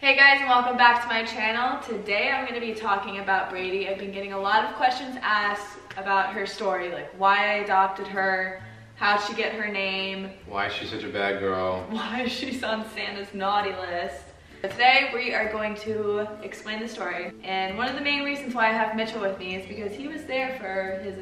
Hey guys, and welcome back to my channel. Today I'm going to be talking about Brady. I've been getting a lot of questions asked about her story, like why I adopted her, how'd she get her name, why is she such a bad girl, why she's on Santa's naughty list. Today we are going to explain the story, and one of the main reasons why I have Mitchell with me is because he was there for his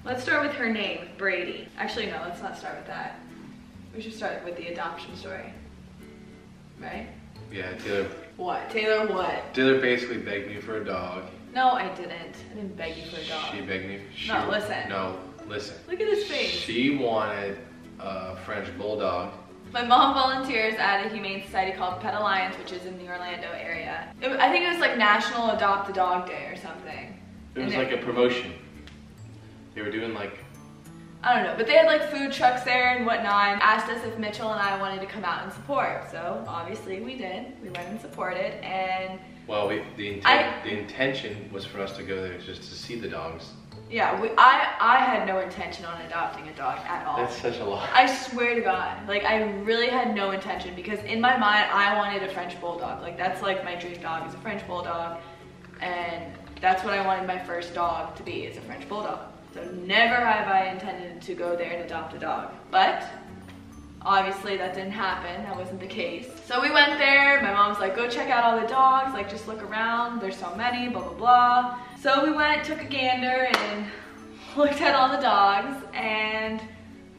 Let's start with her name, Brady. Actually no, let's not start with that. We should start with the adoption story. Right? Yeah, Taylor. What? Taylor what? Taylor basically begged me for a dog. No, I didn't. I didn't beg you for a dog. She begged me. No, listen. No, listen. Look at his face. She wanted a French bulldog. My mom volunteers at a humane society called Pet Alliance, which is in the Orlando area. I think it was like National Adopt a Dog Day or something. It was like a promotion. They were doing like, I don't know, but they had like food trucks there and whatnot. Asked us if Mitchell and I wanted to come out and support. So obviously we did. We went and supported, and well, the intention was for us to go there just to see the dogs. Yeah, I had no intention on adopting a dog at all. That's such a lie. I swear to God, like I really had no intention, because in my mind I wanted a French bulldog. Like that's like my dream dog is a French bulldog, and that's what I wanted my first dog to be, is a French bulldog. So never have I intended to go there and adopt a dog. But obviously that didn't happen. That wasn't the case. So we went there. My mom's like, go check out all the dogs. Like just look around. There's so many, blah, blah, blah. So we went, took a gander and looked at all the dogs, and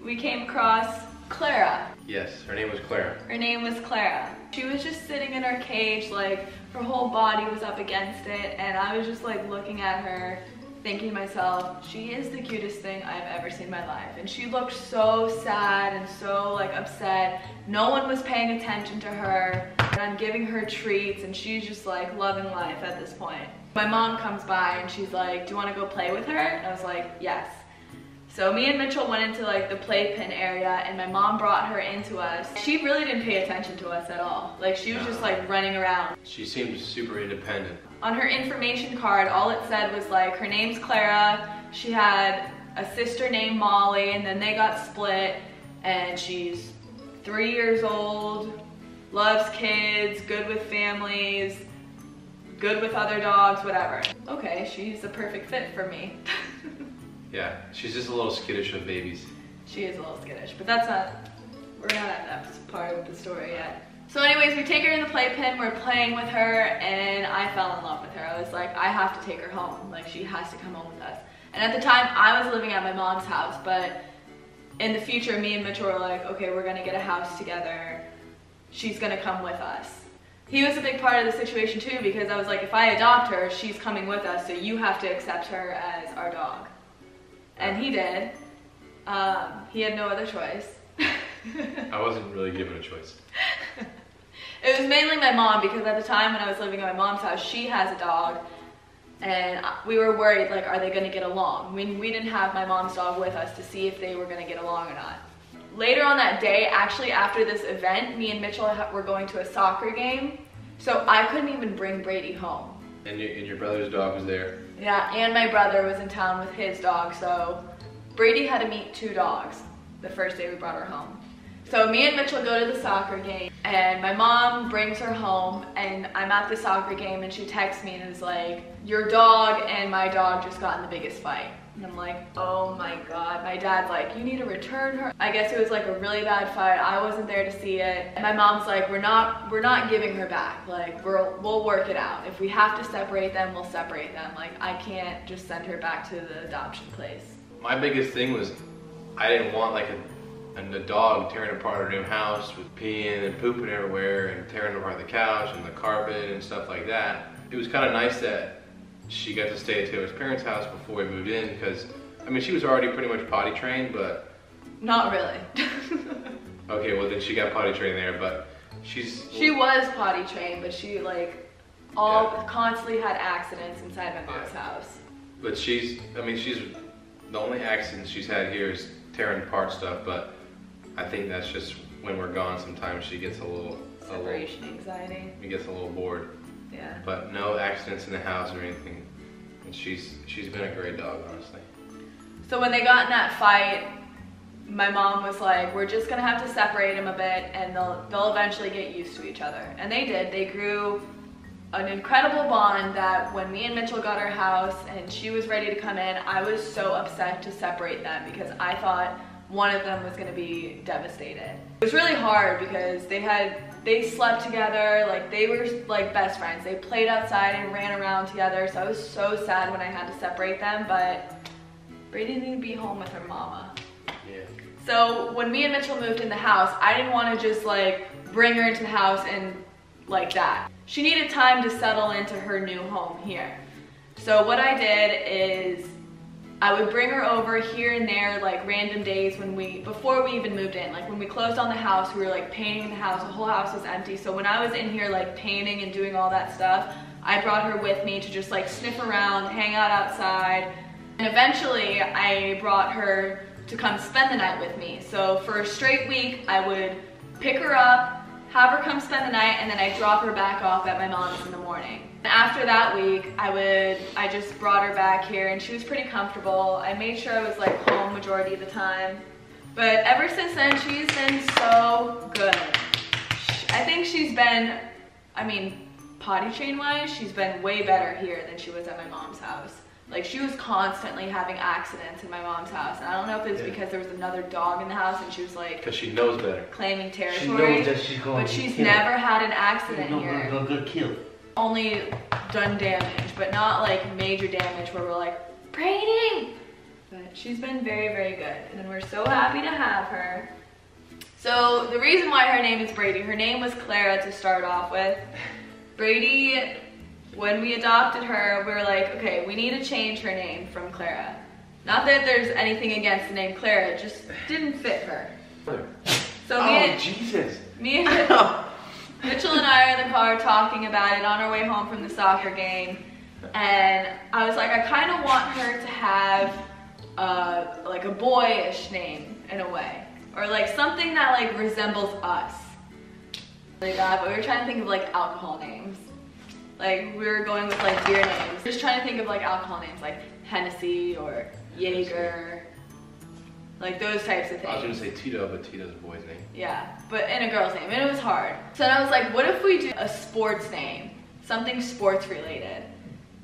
we came across Clara. Yes, her name was Clara. Her name was Clara. She was just sitting in her cage, like her whole body was up against it, and I was just like looking at her, thinking to myself, she is the cutest thing I've ever seen in my life. And she looked so sad and so like upset. No one was paying attention to her, and I'm giving her treats, and she's just like loving life at this point. My mom comes by and she's like, do you want to go play with her? And I was like, yes. So me and Mitchell went into like the playpen area, and my mom brought her into us. She really didn't pay attention to us at all. Like she was just like running around. She seemed super independent. On her information card, all it said was like, her name's Clara, she had a sister named Molly, and then they got split, and she's 3 years old, loves kids, good with families, good with other dogs, whatever. Okay, she's a perfect fit for me. Yeah, she's just a little skittish of babies. She is a little skittish, but that's not, we're not at that part of the story yet. So anyways, we take her in the playpen, we're playing with her, and I fell in love with her. I was like, I have to take her home. Like, she has to come home with us. And at the time, I was living at my mom's house, but in the future, me and Mitchell were like, okay, we're gonna get a house together. She's gonna come with us. He was a big part of the situation too, because I was like, if I adopt her, she's coming with us, so you have to accept her as our dog. And he did. He had no other choice. I wasn't really given a choice. It was mainly my mom, because at the time when I was living at my mom's house, she has a dog, and we were worried, like, are they gonna get along? We didn't have my mom's dog with us to see if they were gonna get along or not. Later on that day, actually after this event, me and Mitchell were going to a soccer game, so I couldn't even bring Brady home. And your brother's dog was there. Yeah, and my brother was in town with his dog, so Brady had to meet 2 dogs the first day we brought her home. So me and Mitchell go to the soccer game, and my mom brings her home, and I'm at the soccer game, and she texts me and is like, your dog and my dog just got in the biggest fight. And I'm like, oh my God. My dad's like, you need to return her. I guess it was like a really bad fight. I wasn't there to see it. And my mom's like, we're not giving her back. Like, we'll work it out. If we have to separate them, we'll separate them. Like, I can't just send her back to the adoption place. My biggest thing was, I didn't want like a dog tearing apart our new house with peeing and pooping everywhere and tearing apart the couch and the carpet and stuff like that. It was kind of nice that she got to stay at Taylor's parents' house before we moved in, because, I mean, she was already pretty much potty trained, but... Not really. Okay, well then she got potty trained there, but She was potty trained, but she like, constantly had accidents inside my mom's house. But she's the only accidents she's had here is tearing apart stuff, but I think that's just when we're gone, sometimes she gets a little... Separation anxiety. She gets a little bored. Yeah. But no accidents in the house or anything. And she's been a great dog, honestly. So when they got in that fight, my mom was like, we're just gonna have to separate them a bit and they'll eventually get used to each other. And they did. They grew an incredible bond that when me and Mitchell got our house and she was ready to come in, I was so upset to separate them because I thought one of them was gonna be devastated. It was really hard because they slept together, like they were like best friends. They played outside and ran around together, so I was so sad when I had to separate them, but Brady needed to be home with her mama. Yeah. So when me and Mitchell moved in the house, I didn't want to just like bring her into the house and like that. She needed time to settle into her new home here. So what I did is I would bring her over here and there, like random days before we even moved in. Like when we closed on the house, we were like painting the house, the whole house was empty. So when I was in here like painting and doing all that stuff, I brought her with me to just like sniff around, hang out outside. And eventually I brought her to come spend the night with me. So for a straight week, I would pick her up, have her come spend the night, and then I drop her back off at my mom's in the morning. And after that week, I just brought her back here and she was pretty comfortable. I made sure I was like home majority of the time. But ever since then, she's been so good. I think she's been, I mean, potty train wise, she's been way better here than she was at my mom's house. Like she was constantly having accidents in my mom's house. And I don't know if it was because there was another dog in the house and she was like, because she knows better, claiming territory. She knows that she's going but she's never had an accident here. No good kill. Only done damage, but not like major damage where we're like, Brady! But she's been very, very good. And we're so happy to have her. So the reason why her name is Brady, her name was Clara to start off with. Brady, when we adopted her, we were like, okay, we need to change her name from Clara. Not that there's anything against the name Clara, it just didn't fit her. So me and Mitchell and I are in the car talking about it on our way home from the soccer game, and I was like, I kind of want her to have like a boyish name in a way, or like something that like resembles us. Like that, but we were trying to think of like alcohol names. Like we were going with like beer names. Just trying to think of like alcohol names, like Hennessy or Jaeger. Like those types of things. I was gonna say Tito, but Tito's a boy's name. Yeah, but in a girl's name, and it was hard. So then I was like, what if we do a sports name? Something sports related.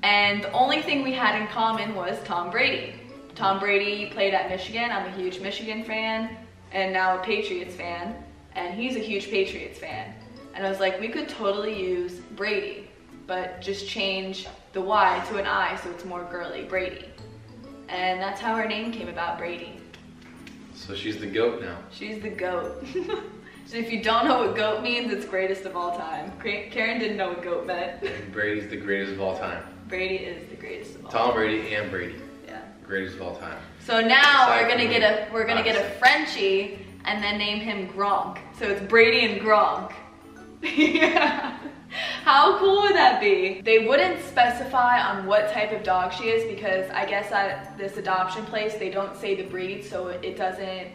And the only thing we had in common was Tom Brady. Tom Brady played at Michigan. I'm a huge Michigan fan, and now a Patriots fan. And he's a huge Patriots fan. And I was like, we could totally use Brady, but just change the Y to an I so it's more girly, Brady. And that's how her name came about, Brady. So she's the GOAT now. She's the GOAT. So if you don't know what GOAT means, it's greatest of all time. Karen didn't know what GOAT meant. And Brady's the greatest of all time. Brady is the greatest of all Tom time. Brady and Brady. Yeah. Greatest of all time. So now Aside we're gonna get a Frenchie and then name him Gronk. So it's Brady and Gronk. Yeah. How cool would that be? They wouldn't specify on what type of dog she is because I guess at this adoption place they don't say the breed, so it doesn't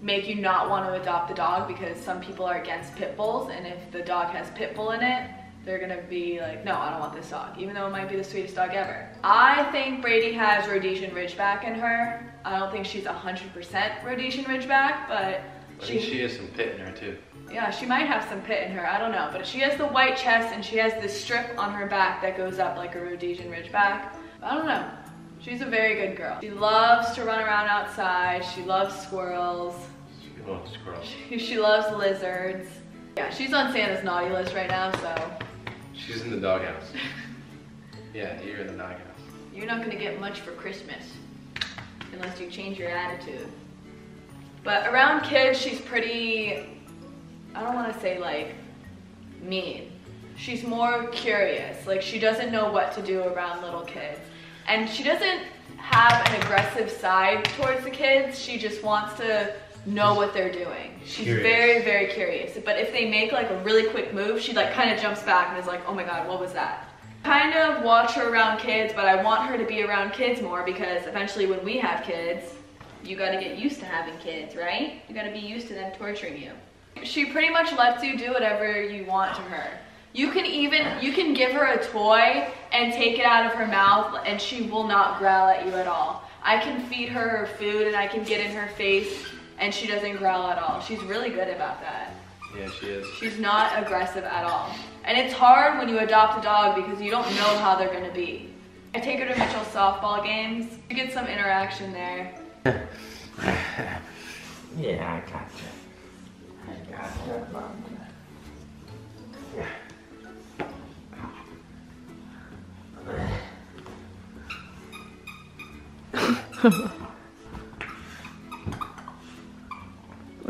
make you not want to adopt the dog because some people are against pit bulls, and if the dog has pit bull in it, they're gonna be like, no, I don't want this dog, even though it might be the sweetest dog ever. I think Brady has Rhodesian Ridgeback in her. I don't think she's 100% Rhodesian Ridgeback, but I think she has some pit in her too. Yeah, she might have some pit in her, I don't know. But she has the white chest and she has this strip on her back that goes up like a Rhodesian Ridgeback. I don't know. She's a very good girl. She loves to run around outside. She loves squirrels. She loves squirrels. She loves lizards. Yeah, she's on Santa's naughty list right now, so. She's in the doghouse. Yeah, you're in the doghouse. You're not gonna get much for Christmas unless you change your attitude. But around kids, she's pretty, I don't want to say like mean. She's more curious. Like she doesn't know what to do around little kids. And she doesn't have an aggressive side towards the kids. She just wants to know what they're doing. She's very, very curious. But if they make like a really quick move, she like kind of jumps back and is like, oh my God, what was that? Kind of watch her around kids, but I want her to be around kids more because eventually when we have kids, you gotta get used to having kids, right? You gotta be used to them torturing you. She pretty much lets you do whatever you want to her. You can give her a toy and take it out of her mouth and she will not growl at you at all. I can feed her food and I can get in her face and she doesn't growl at all. She's really good about that. Yeah, she is. She's not aggressive at all. And it's hard when you adopt a dog because you don't know how they're gonna be. I take her to Mitchell's softball games to get some interaction there. Yeah, I gotcha. I gotcha, Mom.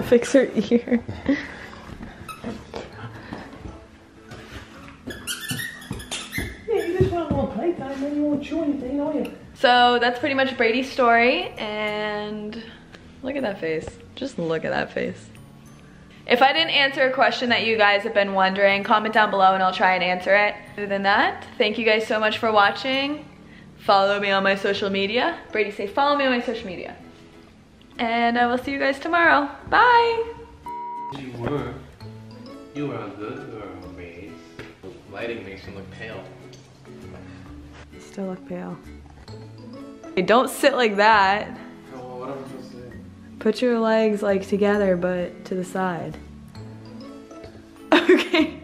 Fix her ear. You just want a little playtime, then you won't chew anything, don't you? So that's pretty much Brady's story, and look at that face. Just look at that face. If I didn't answer a question that you guys have been wondering, comment down below and I'll try and answer it. Other than that, thank you guys so much for watching. Follow me on my social media. Brady, say follow me on my social media. And I will see you guys tomorrow. Bye! You were a good girl, Brady. Lighting makes him look pale. Still look pale. Hey, don't sit like that. Oh, well, what am I supposed to do? Put your legs like together but to the side. Okay.